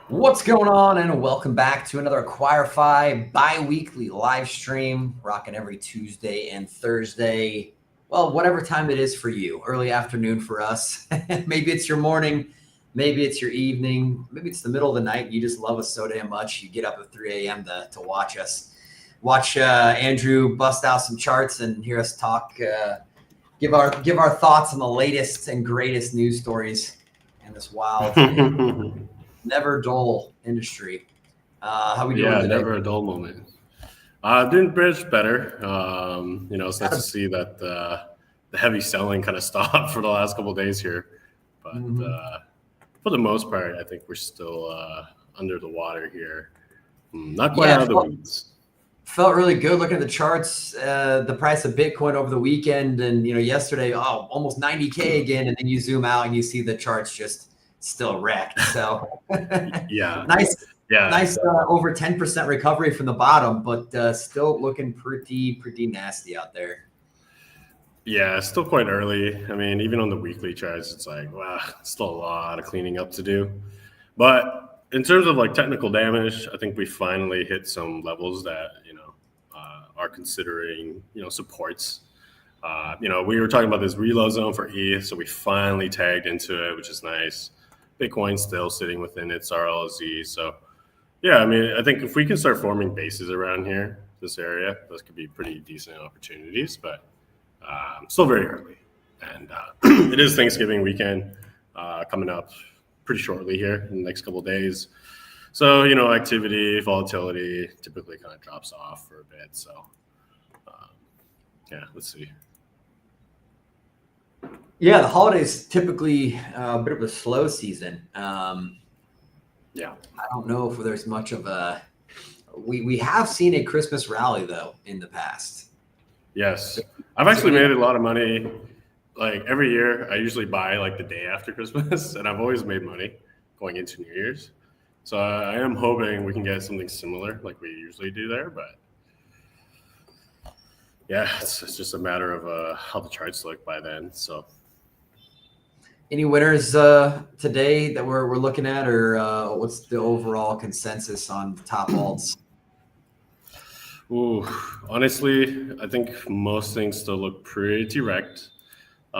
What's going on, and welcome back to another Acquire.Fi bi-weekly live stream, rocking every Tuesday and Thursday. Well, whatever time it is for you, early afternoon for us. Maybe it's your morning, maybe it's your evening, maybe it's the middle of the night. You just love us so damn much. You get up at 3 a.m. to watch us. Watch Andrew bust out some charts and hear us talk, give our thoughts on the latest and greatest news stories in this wild and never dull industry. How we doing Yeah, today? never a dull moment. Doing British better. It's nice to see that the heavy selling kind of stopped for the last couple of days here. But for the most part, I think we're still under the water here. Not quite out of the weeds. Felt really good looking at the charts. The price of Bitcoin over the weekend, and yesterday, almost 90K again, and then you zoom out and you see the charts just still wrecked. So Yeah, nice over 10% recovery from the bottom, but still looking pretty nasty out there. Yeah, it's still quite early. I mean, even on the weekly charts, it's like, wow, still a lot of cleaning up to do. But in terms of like technical damage, I think we finally hit some levels that are considering supports. We were talking about this reload zone for ETH, so we finally tagged into it, which is nice. Bitcoin's still sitting within its RLZ, so yeah, I mean, I think if we can start forming bases around here, this area, those could be pretty decent opportunities, but still very early. And it is Thanksgiving weekend coming up pretty shortly here in the next couple of days. So, activity, volatility typically kind of drops off for a bit. So, yeah, let's see. Yeah, the holidays typically a bit of a slow season. Yeah. I don't know if there's much of a. We have seen a Christmas rally though in the past. Yes, I've actually made a lot of money. Like every year, I usually buy like the day after Christmas, and I've always made money going into New Year's. So I am hoping we can get something similar like we usually do there. But yeah, it's just a matter of how the charts look by then. So. Any winners today that we're looking at, or what's the overall consensus on the top alts? Ooh, honestly, I think most things still look pretty wrecked. We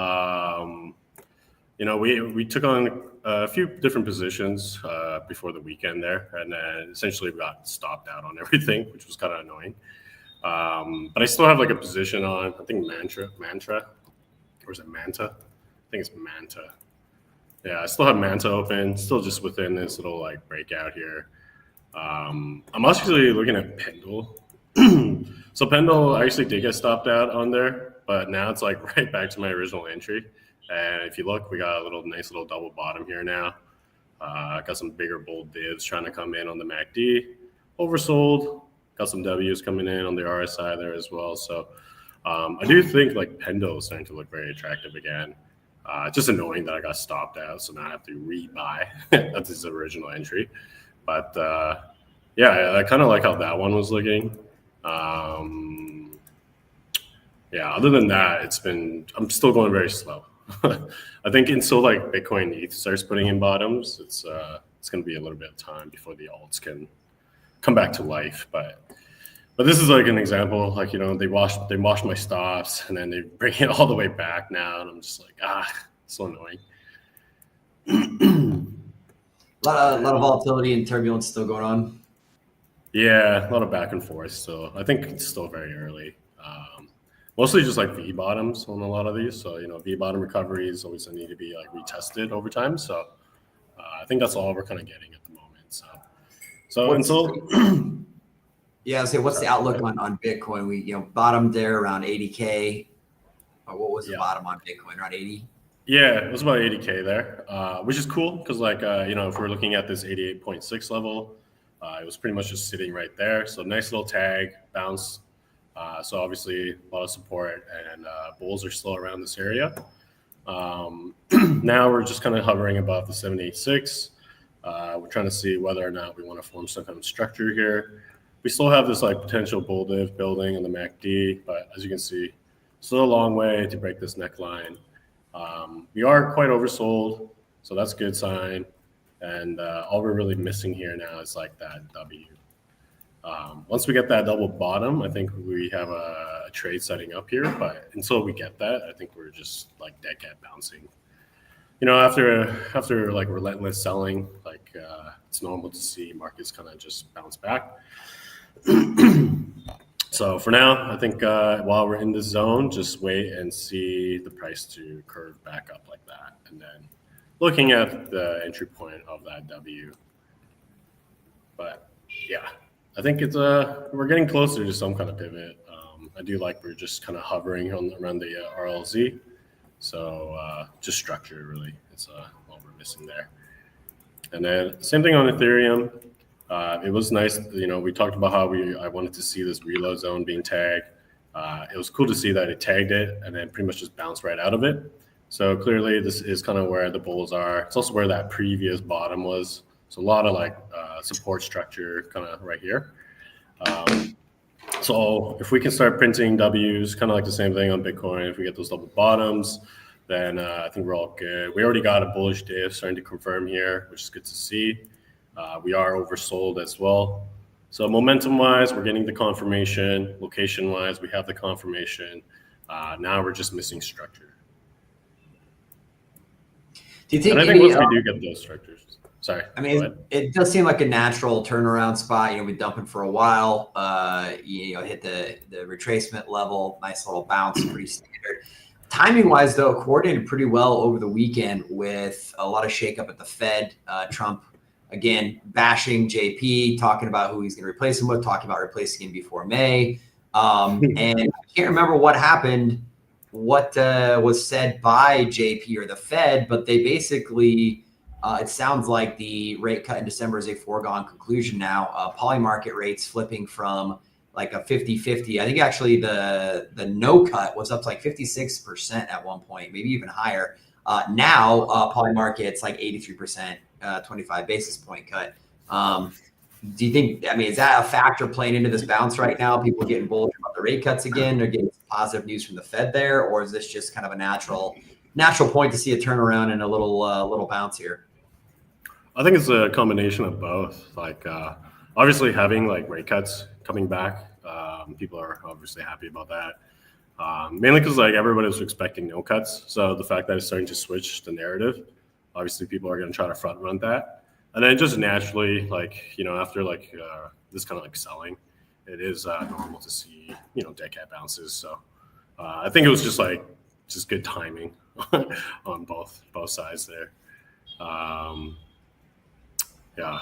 took on a few different positions before the weekend there, and then essentially we got stopped out on everything, which was kind of annoying. But I still have like a position on, I think Mantra, or is it Manta? I think it's Manta. Yeah, I still have Manta open, still just within this little like breakout here. I'm actually looking at Pendle. So Pendle actually did get stopped out on there, but now it's like right back to my original entry. And if you look, we got a nice little double bottom here now. Got some bigger bold divs trying to come in on the MACD. Oversold. Got some W's coming in on the RSI there as well. So I do think like Pendle is starting to look very attractive again. Just annoying that I got stopped out, so now I have to rebuy. That's his original entry. But yeah, I kind of like how that one was looking. Yeah, other than that, I'm still going very slow. I think until like Bitcoin ETH starts putting in bottoms, it's going to be a little bit of time before the alts can come back to life. But this is like an example, like, they wash my stops and then they bring it all the way back now. And I'm just like, it's so annoying. A lot of volatility and turbulence still going on. Yeah, a lot of back and forth. So I think it's still very early. Mostly just like V bottoms on a lot of these. So, V bottom recoveries always need to be like retested over time. So I think that's all we're kind of getting at the moment. So until yeah, so what's the outlook on Bitcoin? We bottomed there around 80K. Or what was the bottom on Bitcoin? Around 80? Yeah, it was about 80K there, which is cool because like if we're looking at this 88.6 level, it was pretty much just sitting right there. So nice little tag bounce. So obviously a lot of support, and bulls are still around this area. Now we're just kind of hovering above the 786. We're trying to see whether or not we want to form some kind of structure here. We still have this like potential bull div building in the MACD, but as you can see, still a long way to break this neckline. We are quite oversold, so that's a good sign. And all we're really missing here now is like that W. Once we get that double bottom, I think we have a trade setting up here. But until we get that, I think we're just like dead cat bouncing. After like relentless selling, like it's normal to see markets kind of just bounce back. So for now, I think while we're in this zone, just wait and see the price to curve back up like that, and then looking at the entry point of that W. But yeah, I think it's we're getting closer to some kind of pivot. I do like we're just kind of hovering around the RLZ. So just structure really, it's what we're missing there. And then same thing on Ethereum. It was nice, we talked about how I wanted to see this reload zone being tagged. It was cool to see that it tagged it and then pretty much just bounced right out of it. So clearly this is kind of where the bulls are. It's also where that previous bottom was. So a lot of like support structure kind of right here. So if we can start printing W's, kind of like the same thing on Bitcoin, if we get those double bottoms, then I think we're all good. We already got a bullish div starting to confirm here, which is good to see. We are oversold as well. So momentum-wise, we're getting the confirmation. Location-wise, we have the confirmation. Now we're just missing structure. Do you think? And I think once we do get those structures. Sorry. I mean, it does seem like a natural turnaround spot. We've been dumping for a while. Hit the retracement level, nice little bounce, pretty standard. Timing-wise, though, coordinated pretty well over the weekend with a lot of shakeup at the Fed. Trump, again, bashing JP, talking about who he's going to replace him with, talking about replacing him before May. And I can't remember what happened, what was said by JP or the Fed, but they basically... it sounds like the rate cut in December is a foregone conclusion now. Poly market rates flipping from like a 50-50. I think actually the no cut was up to like 56% at one point, maybe even higher. Now poly market's like 83%, 25 basis point cut. Do you think, is that a factor playing into this bounce right now? People getting bullish about the rate cuts again? They're getting positive news from the Fed there? Or is this just kind of a natural point to see a turnaround and a little bounce here? I think it's a combination of both. Like obviously having like rate cuts coming back, people are obviously happy about that. Mainly because like everybody was expecting no cuts. So the fact that it's starting to switch the narrative, obviously people are going to try to front run that. And then just naturally, like, after like this kind of like selling, it is normal to see, dead cat bounces. So I think it was just good timing on both sides there. Yeah,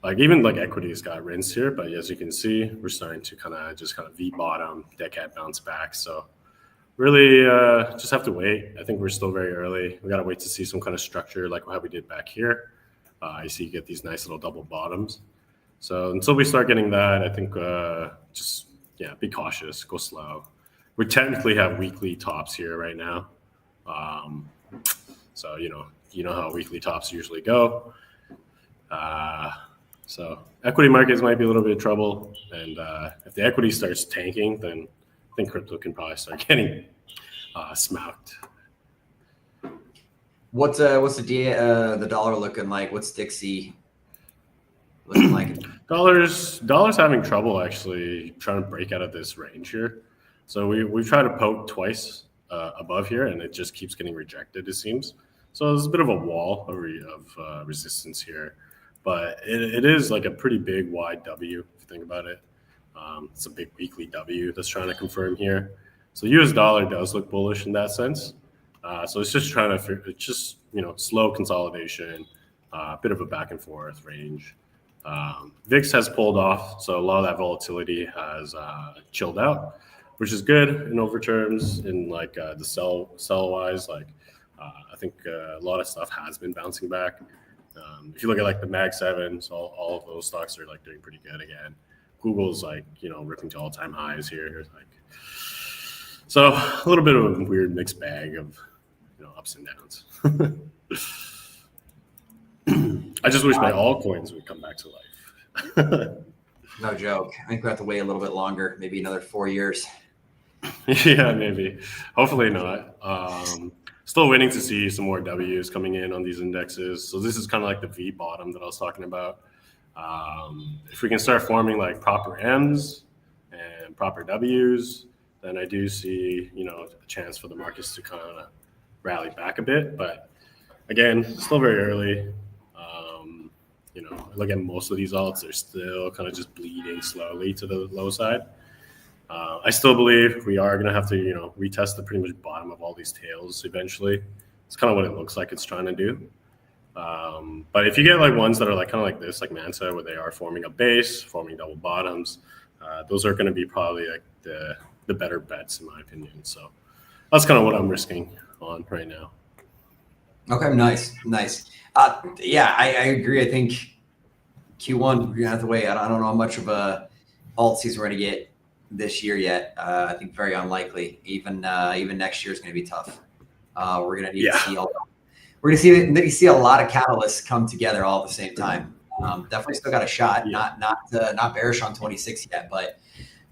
like even like equities got rinsed here, but as you can see, we're starting to kind of V bottom, dead cat bounce back. So really just have to wait. I think we're still very early. We got to wait to see some kind of structure like how we did back here. I see you get these nice little double bottoms. So until we start getting that, I think be cautious, go slow. We technically have weekly tops here right now. So, you know how weekly tops usually go. So equity markets might be a little bit of trouble. And if the equity starts tanking, then I think crypto can probably start getting smacked. What's the dollar looking like? What's Dixie looking like? Dollar's having trouble actually trying to break out of this range here. So we've tried to poke twice above here, and it just keeps getting rejected, it seems. So there's a bit of a wall of resistance here. But it is like a pretty big wide W, if you think about it. It's a big weekly W that's trying to confirm here. So US dollar does look bullish in that sense. So it's just slow consolidation, a bit of a back and forth range. VIX has pulled off, so a lot of that volatility has chilled out, which is good in over terms. In like the sell wise, I think a lot of stuff has been bouncing back. If you look at like the Mag 7s, all of those stocks are like doing pretty good again. Google's ripping to all-time highs here. So a little bit of a weird mixed bag of ups and downs. I just wish my altcoins would come back to life. No joke. I think we have to wait a little bit longer, maybe another 4 years. Yeah, maybe. Hopefully not. still waiting to see some more W's coming in on these indexes. So this is kind of like the V bottom that I was talking about. If we can start forming like proper M's and proper W's, then I do see, a chance for the markets to kind of rally back a bit. But again, still very early. Look at most of these alts, they're still kind of just bleeding slowly to the low side. I still believe we are going to have to, retest the pretty much bottom of all these tails eventually. It's kind of what it looks like it's trying to do. But if you get like ones that are like kind of like this, like Manta, where they are forming a base, forming double bottoms, those are going to be probably like the better bets in my opinion. So that's kind of what I'm risking on right now. Okay, nice. Yeah, I agree. I think Q1 we're gonna have to wait. I don't know how much of a alt season we're gonna get this year yet. I think very unlikely. Even next year is gonna be tough. We're gonna need to see we're gonna see a lot of catalysts come together all at the same time. Definitely still got a shot. Yeah. Not bearish on 26 yet, but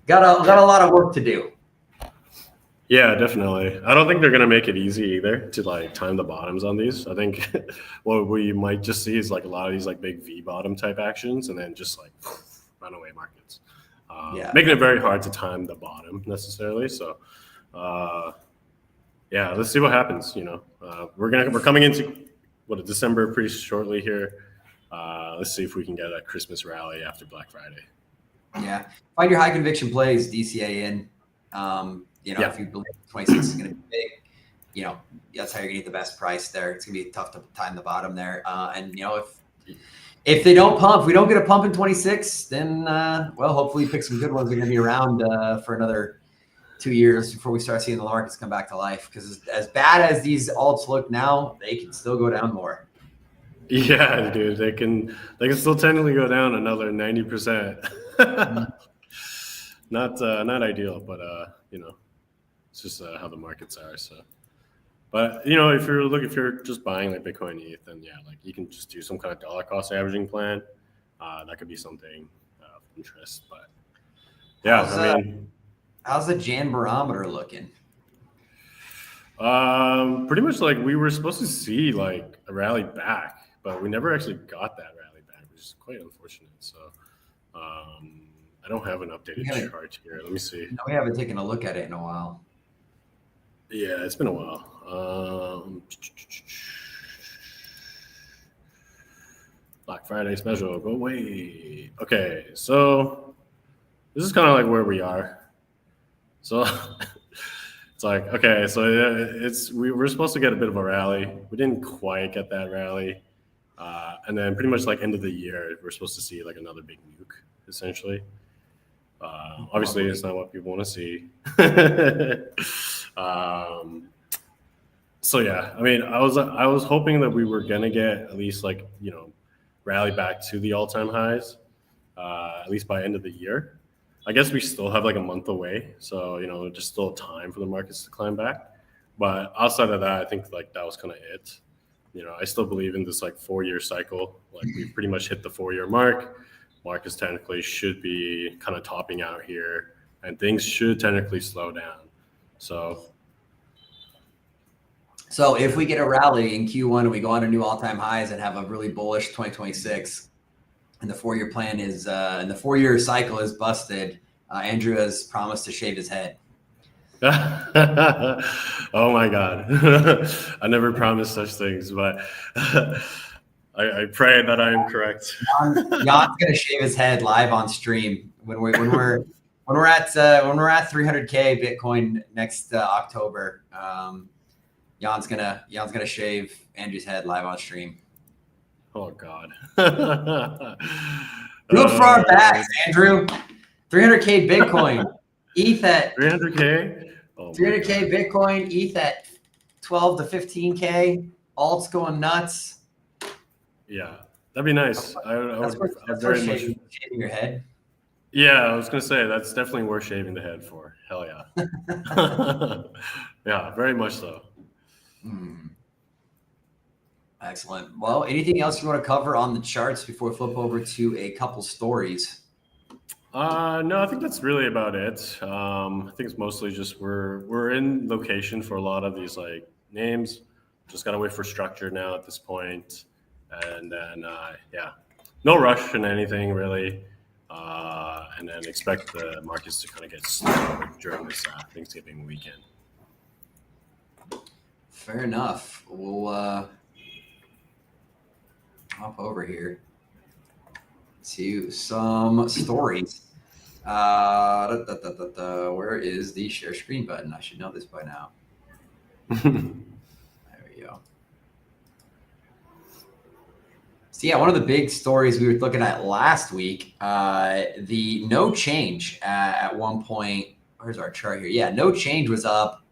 got a lot of work to do. Yeah, definitely. I don't think they're going to make it easy either to like time the bottoms on these. I think what we might just see is like a lot of these like big V bottom type actions and then just like runaway markets. Making it very hard to time the bottom necessarily. So let's see what happens. We're coming into December pretty shortly here. Let's see if we can get a Christmas rally after Black Friday. Yeah. Find your high conviction plays, DCA in. If you believe 26 is going to be big, that's how you're going to get the best price there. It's going to be tough to time the bottom there. If they don't pump, if we don't get a pump in 26, then, hopefully pick some good ones that are going to be around for another 2 years before we start seeing the markets come back to life. Because as bad as these alts look now, they can still go down more. Yeah, dude, they can still technically go down another 90%. Not ideal, but it's just how the markets are. So, but if you're just buying like Bitcoin and ETH, then like you can just do some kind of dollar cost averaging plan. That could be something of interest. But yeah, how's the Jan barometer looking? Pretty much like we were supposed to see like a rally back, but we never actually got that rally back, which is quite unfortunate. So, I don't have an updated chart here. Let me see. No, we haven't taken a look at it in a while. Yeah, it's been a while. Black Friday special. Go away. Okay, so this is kind of like where we are. So it's like, okay, so we were supposed to get a bit of a rally. We didn't quite get that rally. And then pretty much like end of the year, we're supposed to see like another big nuke, essentially. Obviously, it's not what people want to see. So yeah, I was hoping that we were gonna get at least like rally back to the all-time highs, at least by end of the year. I guess we still have like a month away, so just still time for the markets to climb back. But outside of that, I think like that was kind of it. I still believe in this like 4-year cycle. Like we've pretty much hit the 4-year mark. Markets technically should be kind of topping out here, and things should technically slow down. So if we get a rally in Q1 and we go on to new all-time highs and have a really bullish 2026, and the 4-year plan is and the 4-year cycle is busted, Andrew has promised to shave his head. Oh my God. I never promised such things, but I pray that I am correct. Jan's gonna shave his head live on stream when we're at 300K Bitcoin next October. Jan's gonna shave Andrew's head live on stream. Oh God. Do it for our backs, Andrew. 300K Bitcoin, ETH at 300K. Oh 300K Bitcoin, ETH at 12 to 15K. Alts going nuts. Yeah, that'd be nice. That's worth shaving your head. Yeah, I was gonna say that's definitely worth shaving the head for. Hell yeah. Yeah, very much so. Excellent. Well, anything else you want to cover on the charts before we flip over to a couple stories? No, I think that's really about it. I think it's mostly just we're in location for a lot of these like names. just gotta wait for structure now at this point, and then no rush in anything really, and then expect the markets to kind of get slower during this Thanksgiving weekend. Fair enough. We'll hop over here to some stories. Where is the share screen button? I should know this by now. There we go. So yeah, one of the big stories we were looking at last week, the no change at one point. Where's our chart here? Yeah, no change was up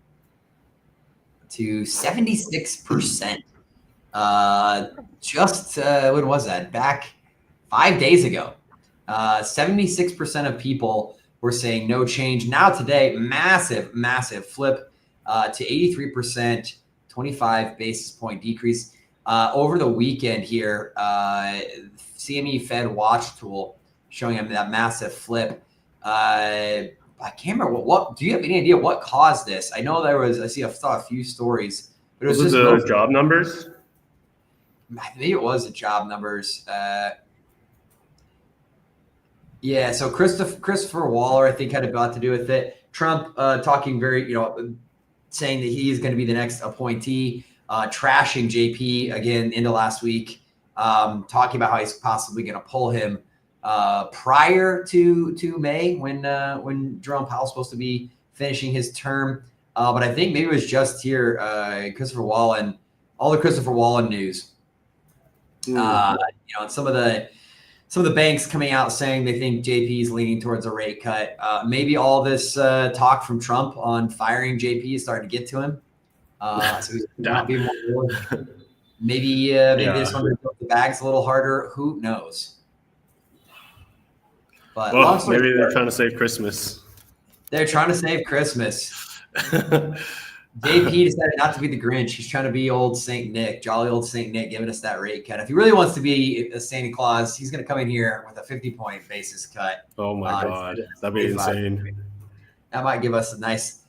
to 76%. When was that? Back 5 days ago. 76% of people were saying no change. Now today, massive flip to 83%, 25 basis point decrease. Over the weekend here, CME Fed Watch tool showing him that massive flip. I can't remember what. Do you have any idea what caused this? I know I saw a few stories, but it was just the job numbers. Maybe it was the job numbers. Yeah, so Christopher Waller, I think, had a lot to do with it. Trump talking saying that he's going to be the next appointee, trashing JP again into last week, talking about how he's possibly going to pull him prior to May when Jerome Powell's supposed to be finishing his term. But I think maybe it was just here, Christopher Wallen, all the Christopher Wallen news. And some of the banks coming out saying they think JP is leaning towards a rate cut. Maybe all this talk from Trump on firing JP is starting to get to him. So he's not being more. Maybe they just want to put the bags a little harder. Who knows? But maybe they're trying to save Christmas. They're trying to save Christmas. JP decided not to be the Grinch. He's trying to be old Saint Nick, jolly old Saint Nick, giving us that rate cut. If he really wants to be a Santa Claus, he's going to come in here with a 50-point basis cut. Oh my God, that'd be insane. That might give us a nice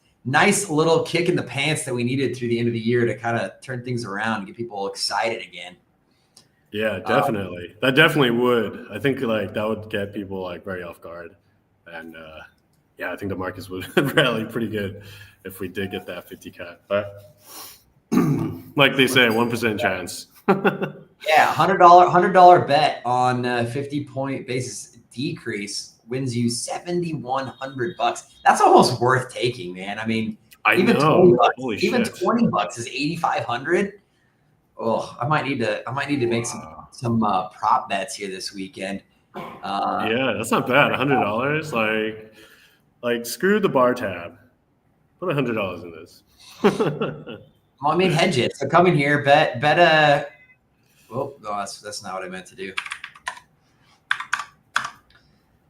little kick in the pants that we needed through the end of the year to kind of turn things around and get people excited again. Yeah, definitely. That definitely would. I think that would get people very off guard, and I think the markets would rally pretty good if we did get that 50 cut. But like they say, 1% chance. Yeah, $100 bet on 50-point basis decrease wins you $7,100. That's almost worth taking, man. I mean, even $20 is $8,500. Oh, I might need to make some prop bets here this weekend. Yeah, that's not bad. $100, like screw the bar tab. Put $100 in this. Well, I mean, hedge it. So come in here, bet. Oh no, that's not what I meant to do.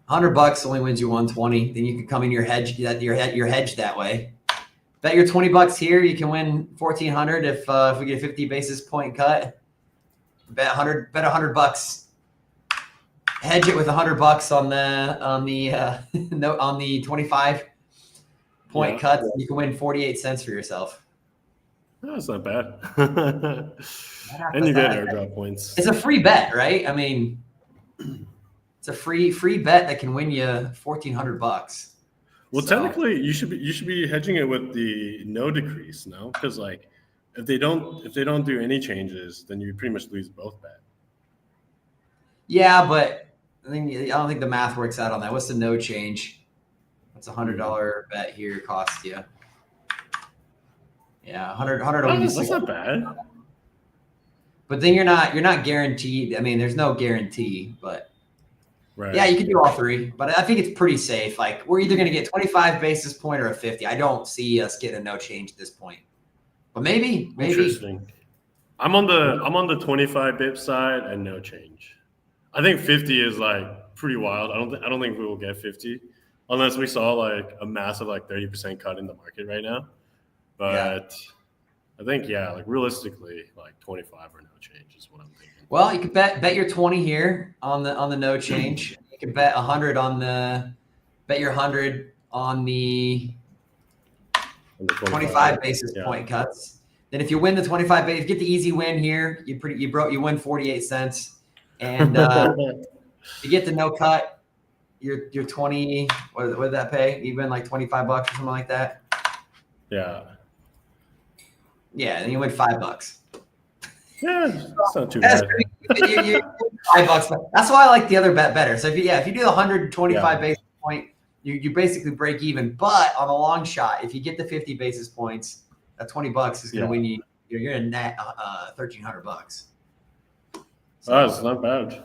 $100 only wins you 120. Then you can come in your hedge. You're hedged that way. Bet your $20 here, you can win 1,400 if we get a 50 basis point cut. Bet $100. Hedge it with $100 on the 25 point cuts. You can win 48 cents for yourself. No, that's not bad. And you get airdrop points. It's a free bet, right? I mean, it's a free bet that can win you $1,400. Well, technically, you should be hedging it with the no decrease, no? Because if they don't do any changes, then you pretty much lose both bet. Yeah, but I don't think the math works out on that. What's the no change? What's a $100 bet here cost you? Yeah, $100. That's not bad. But then you're not guaranteed. I mean, there's no guarantee, but. Right. Yeah, you can do all three, but I think it's pretty safe. We're either going to get 25 basis point or a 50. I don't see us getting a no change at this point, but maybe. Interesting. I'm on the 25 bip side and no change. I think 50 is pretty wild. I don't think we will get 50 unless we saw a massive 30% cut in the market right now. But I think realistically 25 or no change is what I'm thinking. Well, you could bet your 20 here on the no change. You could bet 100 bet your 100 on the 25 basis point cuts. Then if you win the 25 base, if you get the easy win here, you win 48 cents. And you get the no cut, you're 20. What did that pay? You win like $25 or something like that. Yeah. Yeah, and you win $5. Yeah, it's not too bad. You $5. That's why I like the other bet better. So if you do the 125 basis point, you basically break even. But on the long shot, if you get the 50 basis points, that $20 is going to win you. You're in net $1,300. So, that's not bad.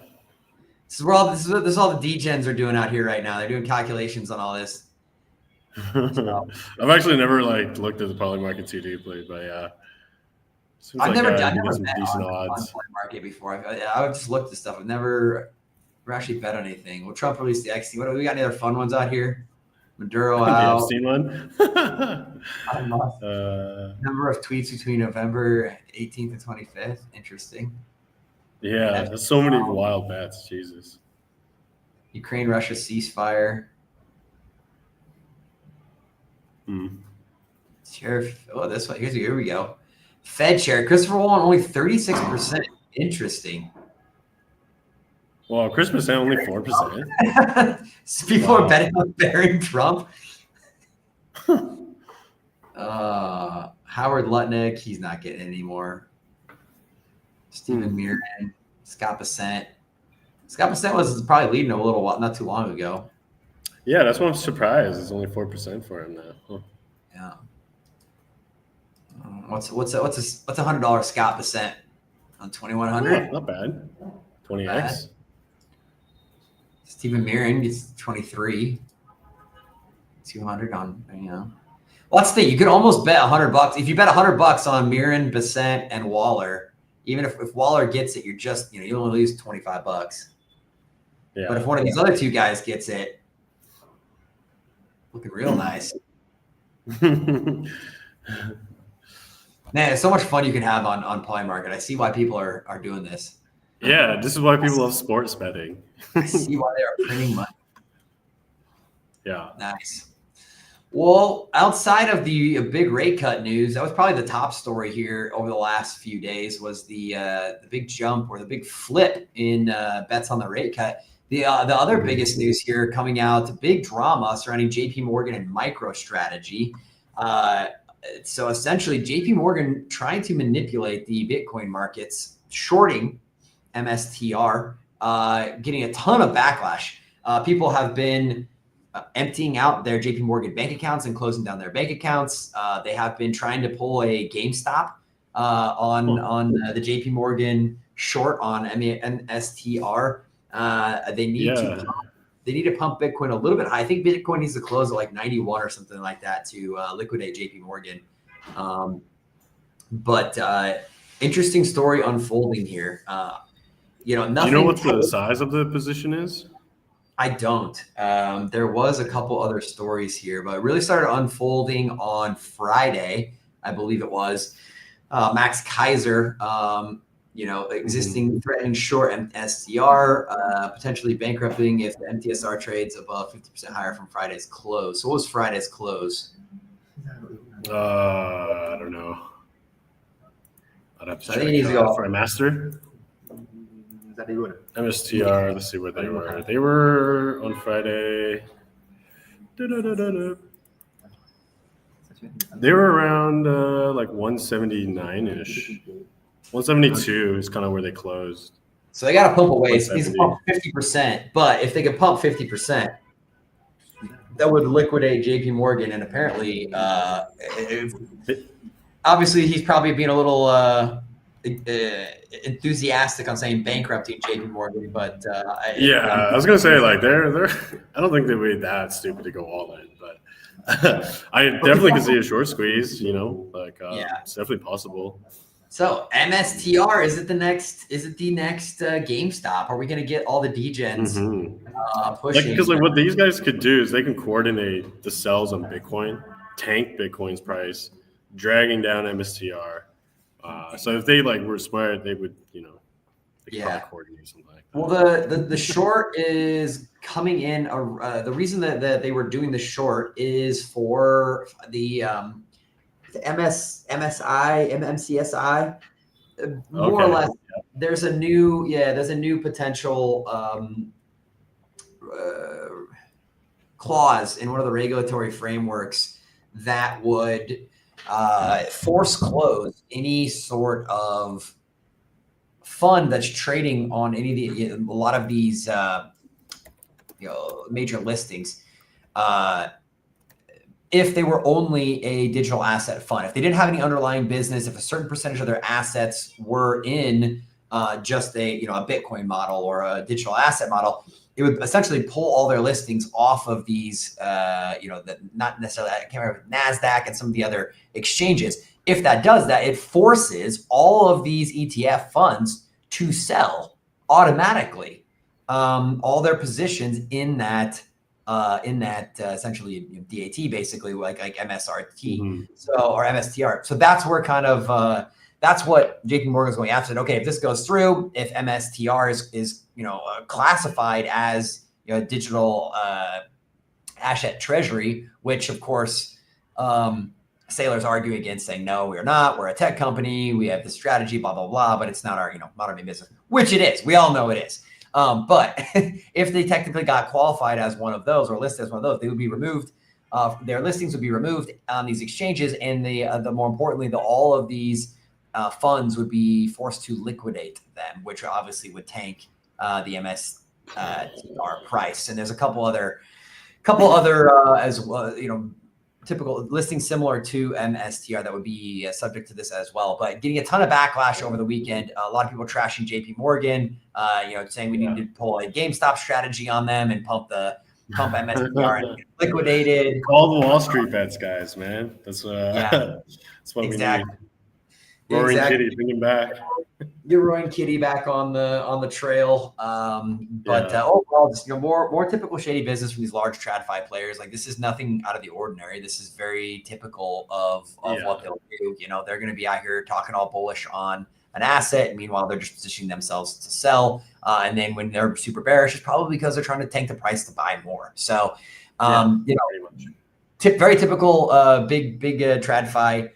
This is all the degens are doing out here right now. They're doing calculations on all this. So, I've actually never looked at the poly market too deeply, but yeah. I've never bet some decent on odds. poly market before. I would just look at stuff. I've never actually bet on anything. Well, Trump released the XT. What do we got? Any other fun ones out here? Maduro out. The Epstein one. Number of tweets between November 18th and 25th. Interesting. Yeah, there's so many wild bets. Jesus. Ukraine-Russia ceasefire. Sheriff. Oh, this one. Here we go. Fed share. Christopher Wall only 36%. Interesting. Well, Christmas only 4%. People are betting on burying Trump. Howard Lutnick, he's not getting any more. Stephen Mirren, Scott Bessent. Scott Bessent was probably leading a little while, not too long ago. Yeah, that's why I'm surprised. It's only 4% for him now. Huh. Yeah. What's $100 Scott Bessent on 2,100? Not bad. 20x. Stephen Mirren gets 23. 200 on, Well, that's the thing. You could almost bet $100. If you bet $100 on Mirren, Bessent, and Waller, even if Waller gets it, you're just, you only lose $25. Yeah. But if one of these other two guys gets it, looking real nice. Man, it's so much fun you can have on poly market. I see why people are doing this. Yeah, this is why people love sports betting. I see why they are printing money. Yeah. Nice. Well, outside of the big rate cut news, that was probably the top story here over the last few days was the big jump or the big flip in bets on the rate cut. The other biggest news here coming out, the big drama surrounding JP Morgan and MicroStrategy. So essentially, JP Morgan trying to manipulate the Bitcoin markets, shorting MSTR, getting a ton of backlash. People have been emptying out their JP Morgan bank accounts and closing down their bank accounts. They have been trying to pull a GameStop on the JP Morgan short on MSTR. They need to pump Bitcoin a little bit high. I think Bitcoin needs to close at like 91 or something like that to liquidate JP Morgan. But interesting story unfolding here. Nothing. Do you know what the size of the position is? I don't. There was a couple other stories here, but it really started unfolding on Friday, I believe it was. Max Kaiser, existing threatening short MSTR, potentially bankrupting if the MTSR trades above 50% higher from Friday's close. So what was Friday's close? I don't know. I'd have to check for a master. MSTR, let's see where they were. They were on Friday. They were around like 179-ish. 172 is kind of where they closed. So they got to pump away. So he's pump 50%. But if they could pump 50%, that would liquidate JP Morgan. And apparently, obviously, he's probably being a little enthusiastic on saying bankrupting JP Morgan. But I was gonna say they're. I don't think they'd be that stupid to go all in, but I definitely can see a short squeeze. It's definitely possible. So MSTR, is it the next GameStop? Are we going to get all the degens pushing? Because what these guys could do is they can coordinate the sells on Bitcoin, tank Bitcoin's price, dragging down MSTR. So if they were smart, they would probably coordinate something like that. Well, the short is coming in. The reason that they were doing the short is for the MSCSI, more or Okay. less. There's a new potential clause in one of the regulatory frameworks that would force close any sort of fund that's trading on any of a lot of these major listings. If they were only a digital asset fund, if they didn't have any underlying business, if a certain percentage of their assets were in just a Bitcoin model or a digital asset model, it would essentially pull all their listings off of these, not necessarily, I can't remember, NASDAQ and some of the other exchanges. If that does that, it forces all of these ETF funds to sell automatically all their positions in that essentially DAT, basically like MSRT, or MSTR. So that's where kind of that's what JP Morgan is going after. Okay, if this goes through, if MSTR is classified as digital asset treasury, which of course sailors argue against, saying no, we're not. We're a tech company. We have this strategy, blah blah blah, but it's not our not our main business, which it is. We all know it is. But if they technically got qualified as one of those or listed as one of those, they would be removed. Their listings would be removed on these exchanges, and the more importantly, all of these funds would be forced to liquidate them, which obviously would tank the MSTR price. And there's a couple other as well, typical listings similar to MSTR that would be subject to this as well. But getting a ton of backlash over the weekend. A lot of people trashing JP Morgan, saying we need to pull a GameStop strategy on them and pump MSTR and liquidated. All the Wall Street bets, guys, man. That's that's what exactly. we need. Roaring Kitty, bring him back. You're Roaring Kitty back on the trail. Overall, just more typical shady business from these large TradFi players. Like, this is nothing out of the ordinary. This is very typical of what they'll do. They're going to be out here talking all bullish on an asset, and meanwhile they're just positioning themselves to sell. And then when they're super bearish, it's probably because they're trying to tank the price to buy more. So, very typical big TradFi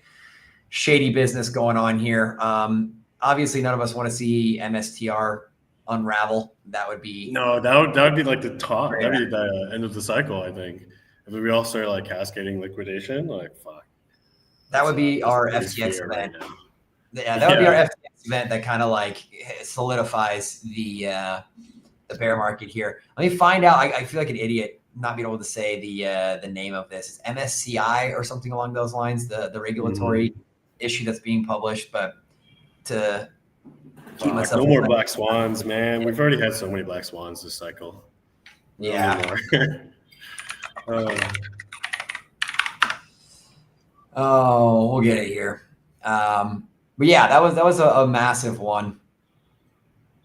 shady business going on here. Obviously, none of us want to see MSTR unravel. That would be that would be like the top. That'd be the end of the cycle, I think. If we all start like cascading liquidation, like fuck. That would be our FTX event. That would be our FTX event that kind of like solidifies the bear market here. Let me find out. I feel like an idiot not being able to say the name of this. It's MSCI or something along those lines. The regulatory issue that's being published, but to keep myself no more black swans, man. We've already had so many black swans this cycle. Yeah. We'll get it here. But yeah, that was a massive one.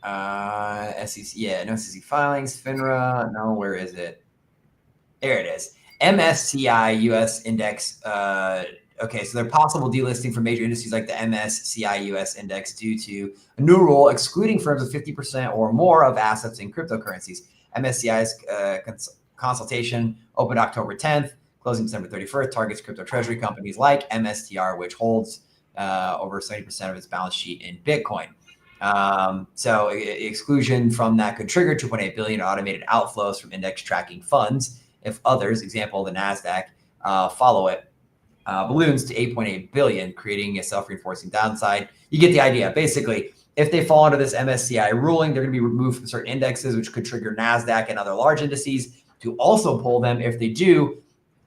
SEC, no SEC filings. FINRA, no, where is it? There it is. MSCI US Index. Okay, so they're possible delisting for major indices like the MSCI US Index due to a new rule excluding firms with 50% or more of assets in cryptocurrencies. MSCI's consultation opened October 10th, closing December 31st, targets crypto treasury companies like MSTR, which holds over 70% of its balance sheet in Bitcoin. So exclusion from that could trigger 2.8 billion automated outflows from index tracking funds if others, example the NASDAQ, follow it. Balloons to 8.8 billion, creating a self-reinforcing downside. You get the idea. Basically, if they fall under this MSCI ruling, they're going to be removed from certain indexes, which could trigger NASDAQ and other large indices to also pull them. If they do,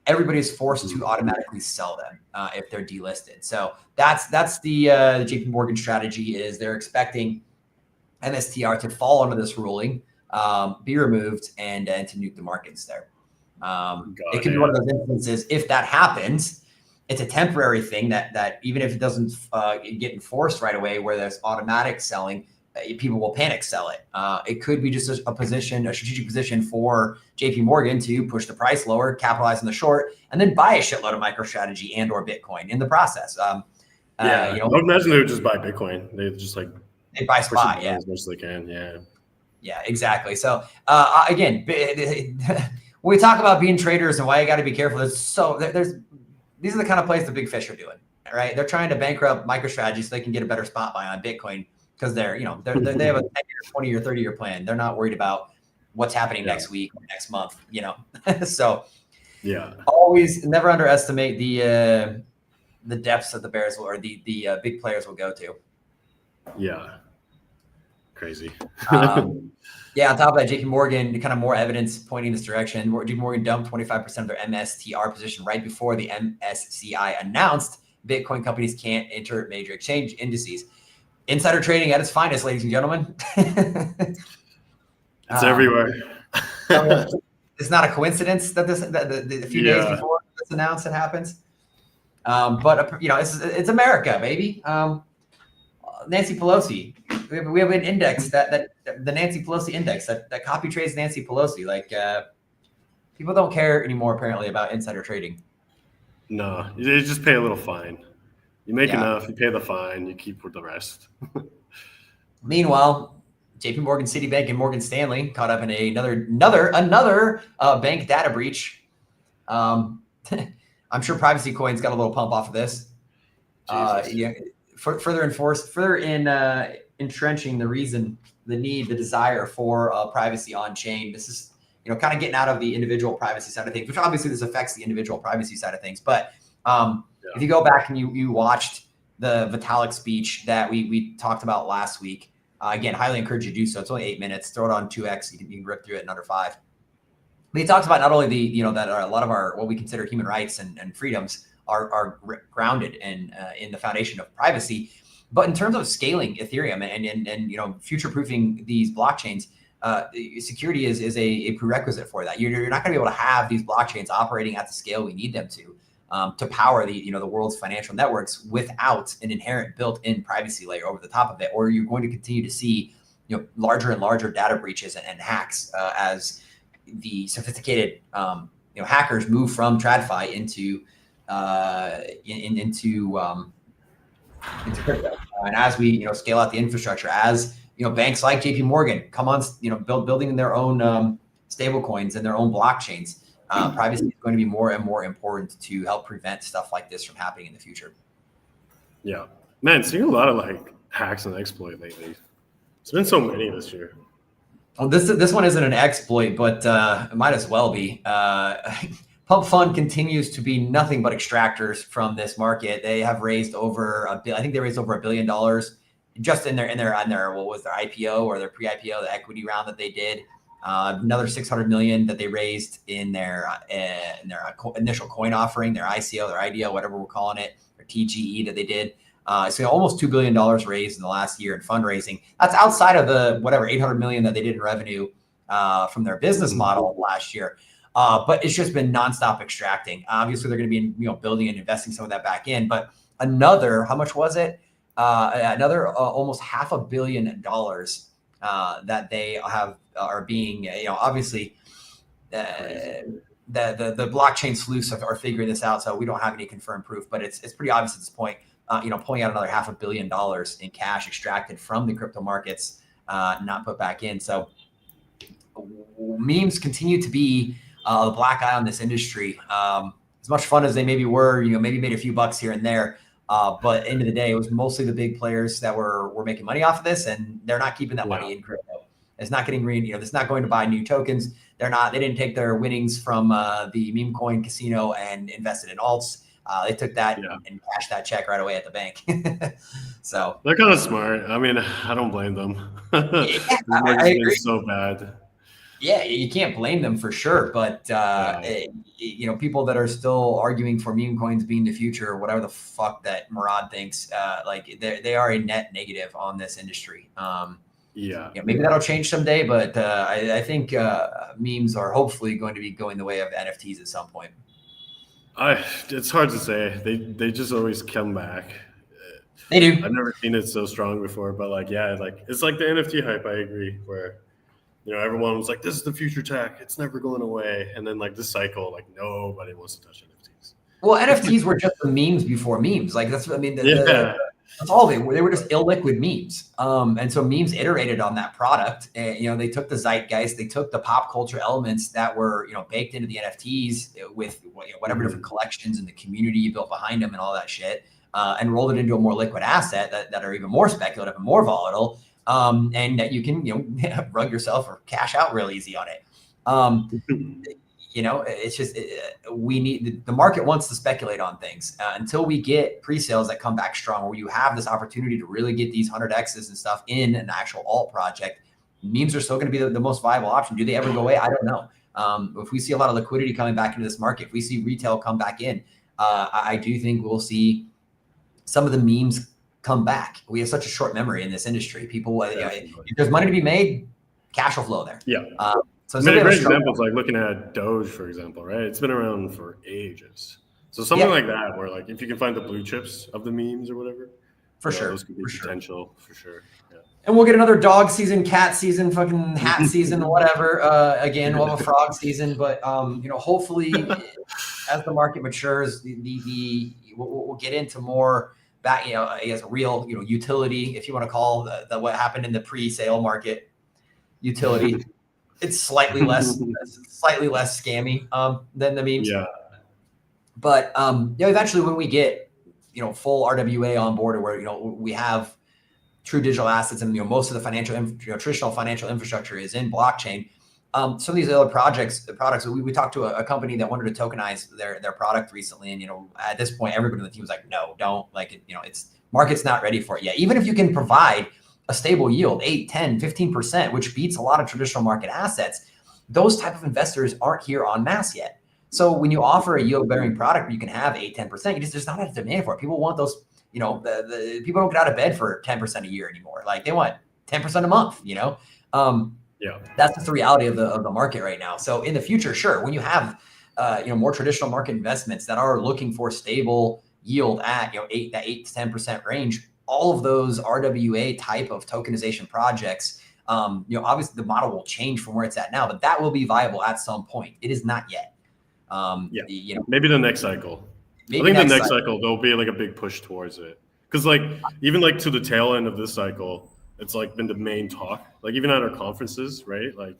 everybody's forced to automatically sell them if they're delisted. So that's the JP Morgan strategy. Is they're expecting MSTR to fall under this ruling, be removed, and to nuke the markets there. It could be one of those instances. If that happens, it's a temporary thing that even if it doesn't get enforced right away, where there's automatic selling, people will panic sell it. It could be just a strategic position for JP Morgan to push the price lower, capitalize on the short, and then buy a shitload of MicroStrategy and or Bitcoin in the process. I would imagine they would just buy Bitcoin. They just they buy spot, as much as they can. Yeah, exactly. So again, when we talk about being traders and why you got to be careful, these are the kind of plays the big fish are doing. right? They're trying to bankrupt MicroStrategy so they can get a better spot buy on Bitcoin because they have a 10-year, 20-year, 30-year plan. They're not worried about what's happening next week or next month, So always never underestimate the depths of the bears or the big players will go to. Yeah. Crazy. Yeah, on top of that, JP Morgan, kind of more evidence pointing this direction. JP Morgan dumped 25% of their MSTR position right before the MSCI announced Bitcoin companies can't enter major exchange indices. Insider trading at its finest, ladies and gentlemen. It's everywhere. It's not a coincidence that a few days before this announced it happens. But it's America, baby. Nancy Pelosi. We have an index that the Nancy Pelosi index that copy trades Nancy Pelosi. Like people don't care anymore apparently about insider trading. No, you just pay a little fine. You make enough, you pay the fine, you keep with the rest. Meanwhile, JP Morgan, Citibank, and Morgan Stanley caught up in another bank data breach. I'm sure Privacy Coin's got a little pump off of this. Further entrenching the need, the desire for privacy on chain. This is kind of getting out of the individual privacy side of things, which obviously this affects the individual privacy side of things. But if you go back and you watched the Vitalik speech that we talked about last week, again, highly encourage you to do so. It's only 8 minutes. Throw it on 2x. You can rip through it in under 5. But he talks about not only that a lot of our what we consider human rights and freedoms are grounded in the foundation of privacy, but in terms of scaling Ethereum and future-proofing these blockchains, security is a prerequisite for that. You're not going to be able to have these blockchains operating at the scale we need them to power the world's financial networks without an inherent built-in privacy layer over the top of it, or you're going to continue to see larger and larger data breaches and hacks as the sophisticated hackers move from TradFi into crypto. And as we scale out the infrastructure, as banks like JP Morgan come on building their own stable coins and their own blockchains, privacy is going to be more and more important to help prevent stuff like this from happening in the future. Yeah, man, seeing a lot of hacks and exploit lately. It's been so many this year. Well, this one isn't an exploit, but it might as well be. Pump Fund continues to be nothing but extractors from this market. They have raised I think they raised over $1 billion just in their what was their IPO or their pre-IPO, the equity round that they did. Another $600 million that they raised in their initial coin offering, their ICO, their IDO, whatever we're calling it, or TGE that they did. So almost $2 billion raised in the last year in fundraising. That's outside of the $800 million that they did in revenue from their business model last year. But it's just been nonstop extracting. Obviously, they're going to be building and investing some of that back in. But how much was it? Another almost $500 million that they are being obviously the blockchain sleuths are figuring this out. So we don't have any confirmed proof, but it's pretty obvious at this point. Pulling out another $500 million in cash extracted from the crypto markets, not put back in. So memes continue to be the black eye on this industry. As much fun as they maybe were, maybe made a few bucks here and there. But at the end of the day, it was mostly the big players that were making money off of this, and they're not keeping that money in crypto. It's not getting it's not going to buy new tokens. They didn't take their winnings from the meme coin casino and invested in alts. They took that and cashed that check right away at the bank. So they're kind of smart. I mean, I don't blame them. I agree. It's so bad. Yeah, you can't blame them for sure. But people that are still arguing for meme coins being the future, or whatever the fuck that Murad thinks, they are a net negative on this industry. Maybe that'll change someday, but I think memes are hopefully going to be going the way of NFTs at some point. It's hard to say. They just always come back. They do. I've never seen it so strong before, but it's like the NFT hype. I agree, where everyone was like, "This is the future tech. It's never going away." And then this cycle, nobody wants to touch NFTs. Well, NFTs were just the memes before memes. That's what I mean. That's all they were. They were just illiquid memes. And so memes iterated on that product. And, they took the zeitgeist, they took the pop culture elements that were, baked into the NFTs with whatever different collections and the community you built behind them and all that shit. and rolled it into a more liquid asset that are even more speculative and more volatile, and that you can rug yourself or cash out real easy on it. It's just we need the market wants to speculate on things until we get pre-sales that come back strong, where you have this opportunity to really get these 100x's and stuff in an actual alt project. Memes are still going to be the most viable option. Do they ever go away? I don't know. If we see a lot of liquidity coming back into this market, if we see retail come back in, I do think we'll see some of the memes come back. We have such a short memory in this industry. People, if there's money to be made, cash will flow there. Yeah. So a great example is like looking at Doge, for example, right? It's been around for ages. So something like that, where like if you can find the blue chips of the memes or whatever, for sure, those could be potential for sure. Yeah. And we'll get another dog season, cat season, fucking hat season, whatever. Again, we'll have a frog season, but hopefully, as the market matures, we'll get into more back, I guess real, utility, if you want to call the what happened in the pre-sale market utility. It's slightly less scammy than the memes. Yeah. But eventually when we get full RWA on board, where we have true digital assets and most of the traditional financial infrastructure is in blockchain. Some of these other products we talked to a company that wanted to tokenize their product recently, and at this point everybody on the team was like, no, don't, like it's market's not ready for it yet. Even if you can provide a stable yield, 8, 10, 15%, which beats a lot of traditional market assets, those type of investors aren't here en masse yet. So when you offer a yield-bearing product where you can have 8, 10%, there's not a demand for it. People want those, the people don't get out of bed for 10% a year anymore. Like they want 10% a month, That's just the reality of the market right now. So in the future, sure, when you have more traditional market investments that are looking for stable yield at 8 to 10% range, all of those RWA type of tokenization projects, obviously the model will change from where it's at now, but that will be viable at some point. It is not yet. Maybe the next cycle. I think the next cycle there'll be like a big push towards it, because like even like to the tail end of this cycle, it's like been the main talk, like even at our conferences, right? Like,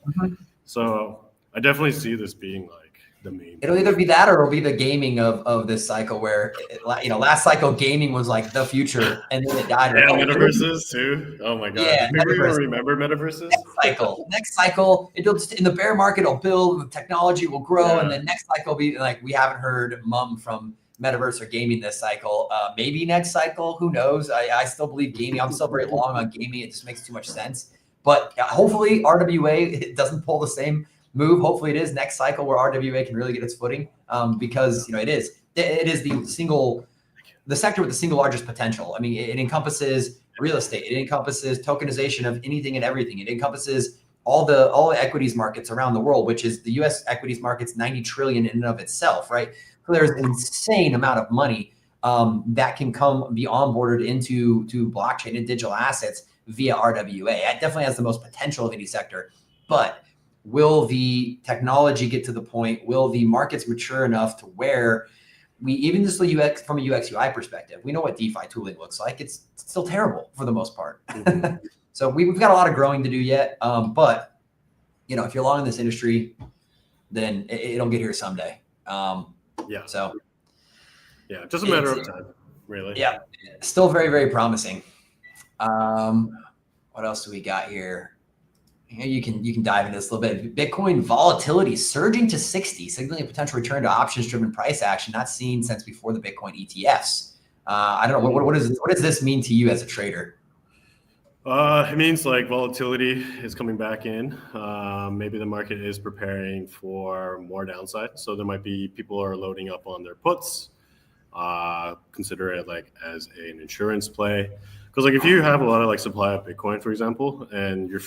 so I definitely see this being like the main. It'll either be that or it'll be the gaming of this cycle, where last cycle gaming was like the future, and then it died. Yeah, metaverses too. Oh my god! Yeah, do people even remember metaverses? Next cycle, it'll just in the bear market, it'll build, the technology will grow, and then next cycle will be like we haven't heard mum from metaverse or gaming this cycle. Maybe next cycle, who knows? I still believe gaming. I'm still very long on gaming. It just makes too much sense. But hopefully RWA it doesn't pull the same move. Hopefully it is next cycle where RWA can really get its footing, because it is the sector with the single largest potential. I mean, it encompasses real estate, it encompasses tokenization of anything and everything, it encompasses all the equities markets around the world, which is the U.S. equities market's 90 trillion in and of itself, right? So there's an insane amount of money that can be onboarded into blockchain and digital assets via RWA. It definitely has the most potential of any sector, but will the technology get to the point? Will the markets mature enough to where we, even just the UX from a UX UI perspective, we know what DeFi tooling looks like. It's still terrible for the most part. So we've got a lot of growing to do yet. But if you're long in this industry, then it'll get here someday. So just a matter of time, really. Yeah, still very, very promising. What else do we got here? You can dive into this a little bit. Bitcoin volatility surging to 60, signaling a potential return to options-driven price action not seen since before the Bitcoin ETFs. I don't know. What does this mean to you as a trader? It means like volatility is coming back in. Maybe the market is preparing for more downside. So there might be people are loading up on their puts. Consider it like as an insurance play. Because like if you have a lot of like supply of Bitcoin, for example, and you're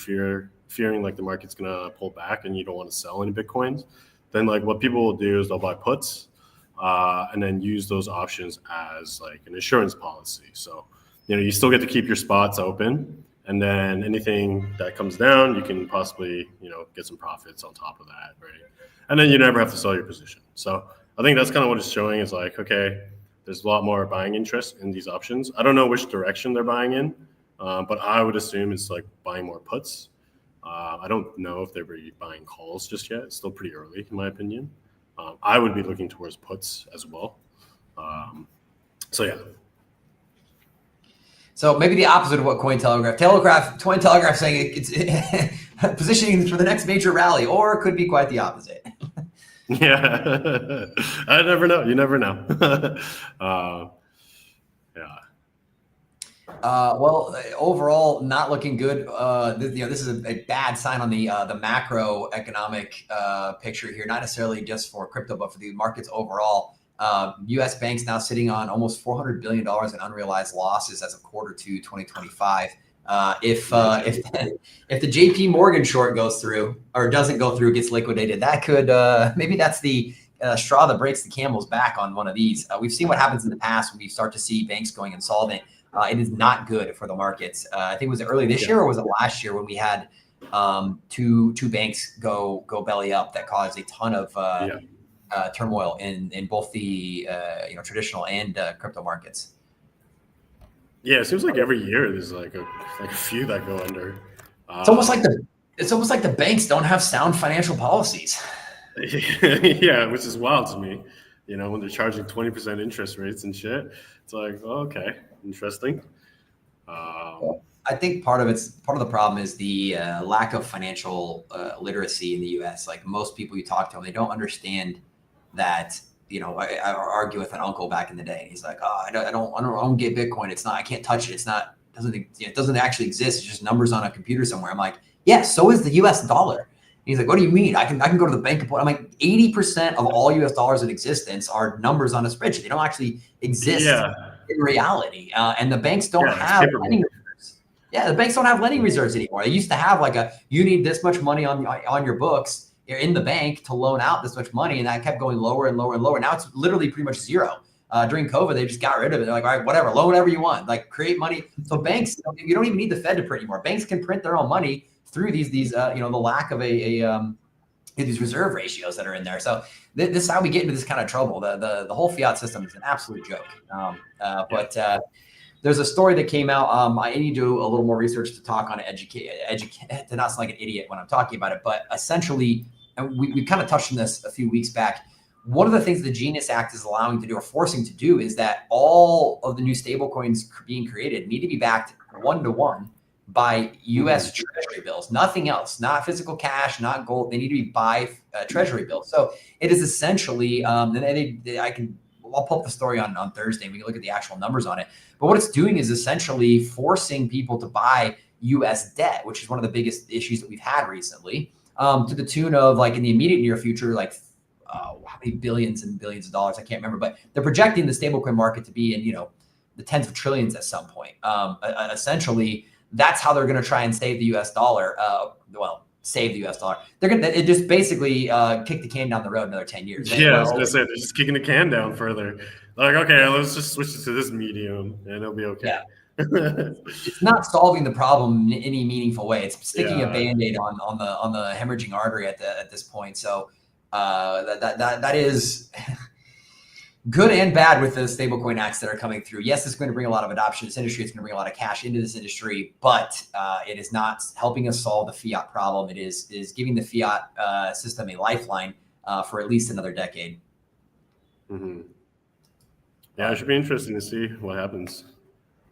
fearing like the market's gonna pull back and you don't want to sell any Bitcoins, then like what people will do is they'll buy puts and then use those options as like an insurance policy. So you still get to keep your spots open, and then anything that comes down, you can possibly get some profits on top of that, right? And then you never have to sell your position. So I think that's kind of what it's showing is like, okay, there's a lot more buying interest in these options. I don't know which direction they're buying in, but I would assume it's like buying more puts. I don't know if they're buying calls just yet. It's still pretty early, in my opinion. I would be looking towards puts as well. So yeah. So maybe the opposite of what Cointelegraph saying it's positioning for the next major rally, or it could be quite the opposite. Yeah, I never know. You never know. Yeah. Well, overall, not looking good. This is a bad sign on the macroeconomic picture here, not necessarily just for crypto, but for the markets overall. U.S. banks now sitting on almost $400 billion in unrealized losses as of quarter two 2025. If the JP Morgan short goes through or doesn't go through, gets liquidated, that could maybe that's the straw that breaks the camel's back on one of these. We've seen what happens in the past when we start to see banks going insolvent. It is not good for the markets. I think it was early this year or was it last year when we had two banks go belly up that caused a ton of turmoil in both the traditional and crypto markets. Yeah, it seems like every year there's like a few that go under. It's almost like the banks don't have sound financial policies. Yeah, which is wild to me. When they're charging 20% interest rates and shit, it's like, oh, okay, interesting. I think part of the problem is the lack of financial literacy in the U.S. Like most people you talk to, they don't understand that. I argue with an uncle back in the day. He's like, oh, I don't get Bitcoin. It's not. I can't touch it. It's not. It doesn't actually exist. It's just numbers on a computer somewhere. I'm like, yeah. So is the U.S. dollar. He's like, what do you mean? I can go to the bank and put. I'm like, 80% of all U.S. dollars in existence are numbers on a spreadsheet. They don't actually exist in reality. And the banks don't have lending reserves. Yeah, the banks don't have lending reserves anymore. They used to have you need this much money on your books in the bank to loan out this much money, and that kept going lower and lower and lower. Now it's literally pretty much zero. During COVID, they just got rid of it. They're like, all right, whatever, loan whatever you want, like create money. So banks, you don't even need the Fed to print anymore. Banks can print their own money through these the lack of these reserve ratios that are in there. So this is how we get into this kind of trouble. The whole fiat system is an absolute joke. But there's a story that came out. I need to do a little more research to talk on educate to not sound like an idiot when I'm talking about it. But essentially, and we kind of touched on this a few weeks back. One of the things the Genius Act is allowing to do or forcing to do is that all of the new stablecoins being created need to be backed 1-to-1 by U.S. Treasury bills, nothing else, not physical cash, not gold. They need to be by Treasury bills. So it is essentially, I'll pull up the story on Thursday. We can look at the actual numbers on it. But what it's doing is essentially forcing people to buy U.S. debt, which is one of the biggest issues that we've had recently, to the tune of in the immediate near future, how many billions and billions of dollars, I can't remember, but they're projecting the stablecoin market to be in, the tens of trillions at some point. Essentially, that's how they're going to try and save the U.S. dollar. Save the U.S. dollar. They're going to just basically kick the can down the road another 10 years. Yeah, I was going to say, they're just kicking the can down further. Like, okay, let's just switch it to this medium and it'll be okay. Yeah. It's not solving the problem in any meaningful way. It's sticking a Band-Aid on the hemorrhaging artery at this point. So that is good and bad with the stablecoin acts that are coming through. Yes, it's going to bring a lot of adoption to this industry. It's going to bring a lot of cash into this industry, but it is not helping us solve the fiat problem. It is giving the fiat system a lifeline for at least another decade. Mm-hmm. Yeah, it should be interesting to see what happens.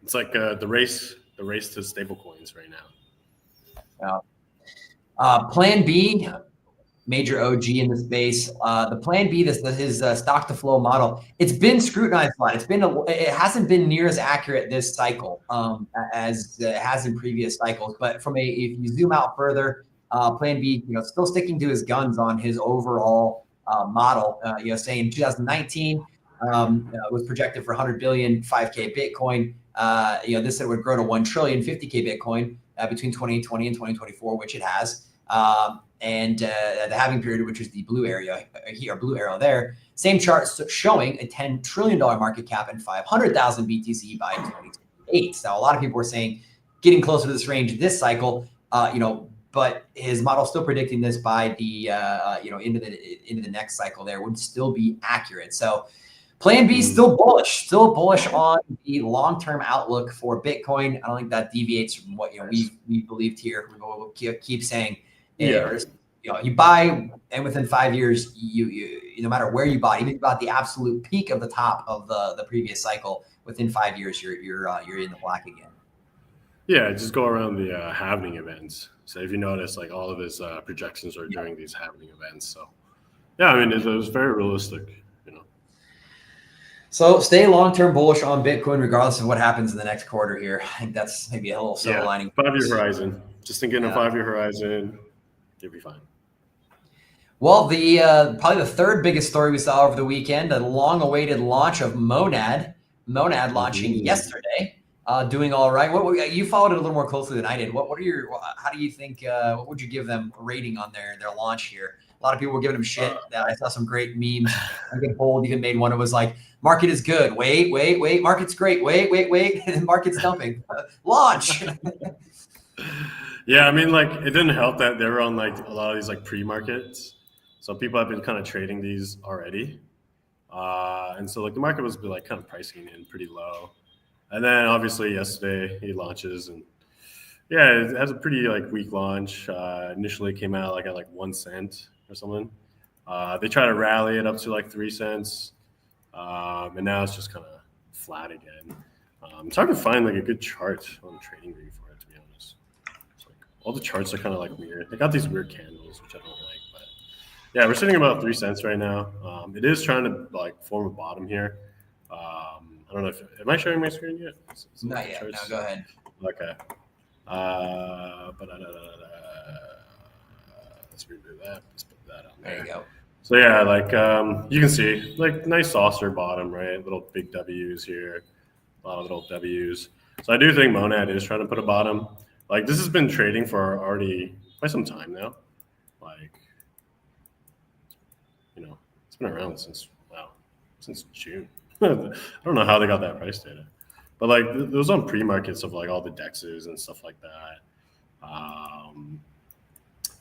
It's like the race to stablecoins right now. Plan B, major OG in the space. The Plan B, his stock to flow model, it's been scrutinized a lot. It hasn't been near as accurate this cycle as it has in previous cycles. But if you zoom out further, Plan B, still sticking to his guns on his overall model. Saying 2019 was projected for 100 billion, 5K Bitcoin. This said it would grow to 1 trillion, 50K Bitcoin between 2020 and 2024, which it has. And the halving period, which is the blue area here, blue arrow there, same chart showing a $10 trillion market cap and 500,000 BTC by 2028. So a lot of people were saying getting closer to this range this cycle, but his model still predicting this by the into the next cycle there would still be accurate. So Plan B is still bullish on the long-term outlook for Bitcoin. I don't think that deviates from what we believed here. We'll keep saying. You buy, and within 5 years, you no matter where you buy, even if you bought the absolute peak of the top of the previous cycle, within 5 years you're in the black again. Yeah, just go around the halving events. So if you notice, like all of his projections are during these halving events. So yeah, I mean, it was very realistic, you know. So stay long-term bullish on Bitcoin regardless of what happens in the next quarter here. I think that's maybe a little silver Yeah, lining. 5-year horizon. Just thinking a Yeah. 5-year horizon, you'll be fine. Well, the probably the third biggest story we saw over the weekend, the long-awaited launch of Monad. Monad launching yesterday, doing all right. You followed it a little more closely than I did. What are your? How do you think? What would you give them a rating on their launch here? A lot of people were giving them shit. I saw some great memes. I think Bold even made one. It was like, "Market is good. Wait, wait, wait. Market's great. Wait, wait, wait." And market's dumping. Launch. Yeah, I mean, like it didn't help that they were on like a lot of these like pre-markets, so people have been kind of trading these already, and so like the market was like kind of pricing in pretty low, and then obviously yesterday he launches and yeah, it has a pretty like weak launch. Initially came out like at like 1 cent or something. They try to rally it up to like 3 cents, and now it's just kind of flat again. It's hard to find like a good chart on TradingView for it, to be honest. It's like all the charts are kind of like weird. They got these weird candles, which I don't like. But yeah, we're sitting about 3 cents right now. It is trying to like form a bottom here. I don't know if am I sharing my screen yet? Not yet. No, go ahead. Okay. Let's remove that. Let's put that on there. There you go. So yeah, like you can see, like nice saucer bottom, right? Little big W's here, a lot of little W's. So I do think Monad is trying to put a bottom. Like this has been trading for already quite some time now. Like, you know, it's been around since June. I don't know how they got that price data. But like it was on pre-markets of like all the dexes and stuff like that. I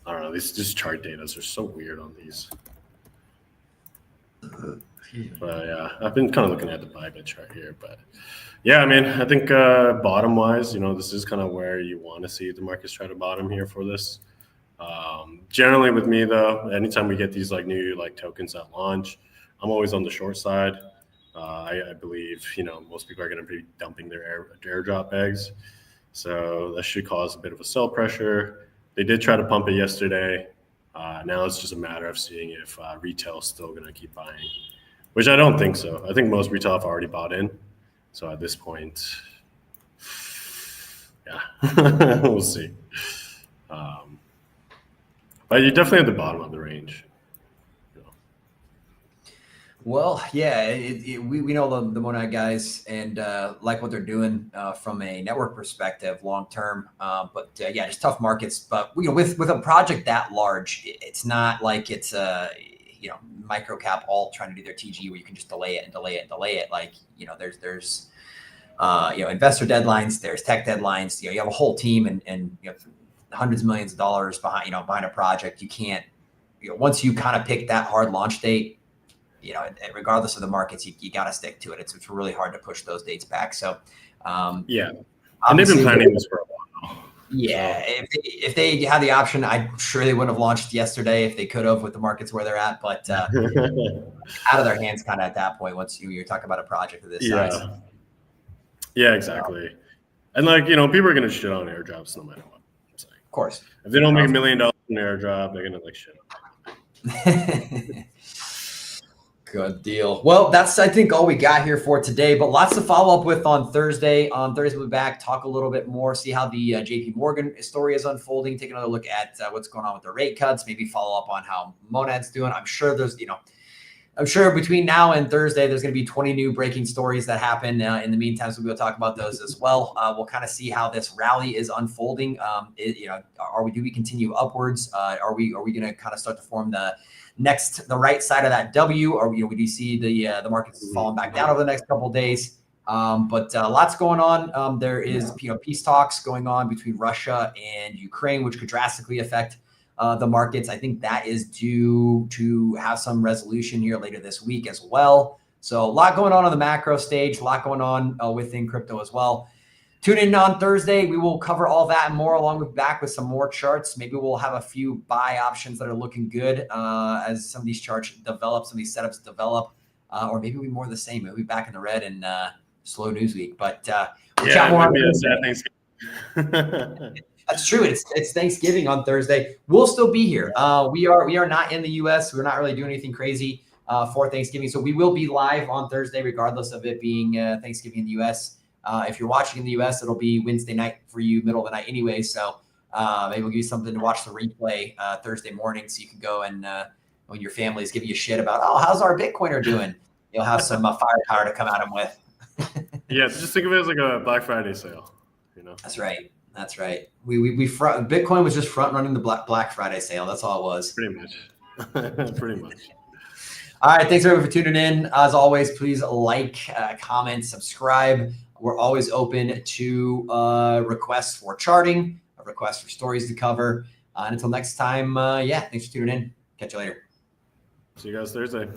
don't know. These chart data are so weird on these. But yeah, I've been kind of looking at the Bybit chart here. But yeah, I mean, I think bottom wise, you know, this is kind of where you want to see the markets try to bottom here for this. Generally with me though, anytime we get these like new like tokens at launch, I'm always on the short side. I believe, you know, most people are going to be dumping their airdrop bags. So that should cause a bit of a sell pressure. They did try to pump it yesterday. Now it's just a matter of seeing if retail is still going to keep buying, which I don't think so. I think most retail have already bought in. So at this point, yeah, we'll see. But you're definitely at the bottom of the range. Well, yeah, we know the Monad guys and like what they're doing from a network perspective long term. But yeah, just tough markets. But you know, with a project that large, it's not like it's you know, micro cap alt trying to do their TG where you can just delay it and delay it and delay it. Like, you know, there's you know, investor deadlines, there's tech deadlines. You know, you have a whole team and you know, hundreds of millions of dollars behind a project. You can't, you know, once you kind of pick that hard launch date, you know, regardless of the markets, you got to stick to it. It's really hard to push those dates back. So, yeah, and they've been planning this for a while. Yeah, so. If they had the option, I'm sure they wouldn't have launched yesterday if they could have with the markets where they're at. But out of their hands, kind of at that point. Once you're talking about a project of this size. Yeah, exactly. And like, you know, people are gonna shit on airdrops no matter what. It's like, of course, if they don't make $1 million in airdrop, they're gonna like shit on. Good deal. Well, that's, I think, all we got here for today, but lots to follow up with on Thursday. On Thursday, we'll be back, talk a little bit more, see how the JP Morgan story is unfolding, take another look at what's going on with the rate cuts, maybe follow up on how Monad's doing. I'm sure there's, you know, I'm sure between now and Thursday, there's going to be 20 new breaking stories that happen. In the meantime, so we'll talk about those as well. We'll kind of see how this rally is unfolding. You know, do we continue upwards? Are we going to kind of start to form the right side of that W, or you know, we do see the markets falling back down over the next couple of days. But lots going on. There is, you know, peace talks going on between Russia and Ukraine, which could drastically affect the markets. I think that is due to have some resolution here later this week as well. So a lot going on the macro stage, a lot going on within crypto as well. Tune in on Thursday. We will cover all that and more, along with back with some more charts. Maybe we'll have a few buy options that are looking good as some of these charts develop, some of these setups develop, or maybe we'll be more of the same. Maybe back in the red and slow news week. But we'll chat more on Thursday. That's true. It's Thanksgiving on Thursday. We'll still be here. We are not in the U.S. We're not really doing anything crazy for Thanksgiving, so we will be live on Thursday, regardless of it being Thanksgiving in the U.S. If you're watching in the U.S., it'll be Wednesday night for you, middle of the night anyway. So maybe we'll give you something to watch the replay Thursday morning, so you can go and when your family is giving you shit about, oh, how's our Bitcoiner doing? You'll have some firepower to come at them with. Yeah, just think of it as like a Black Friday sale. That's right. That's right. Bitcoin was just front running the Black Friday sale. That's all it was. Pretty much. Pretty much. All right. Thanks everyone for tuning in. As always, please like, comment, subscribe. We're always open to requests for charting, requests for stories to cover. And until next time, thanks for tuning in. Catch you later. See you guys Thursday.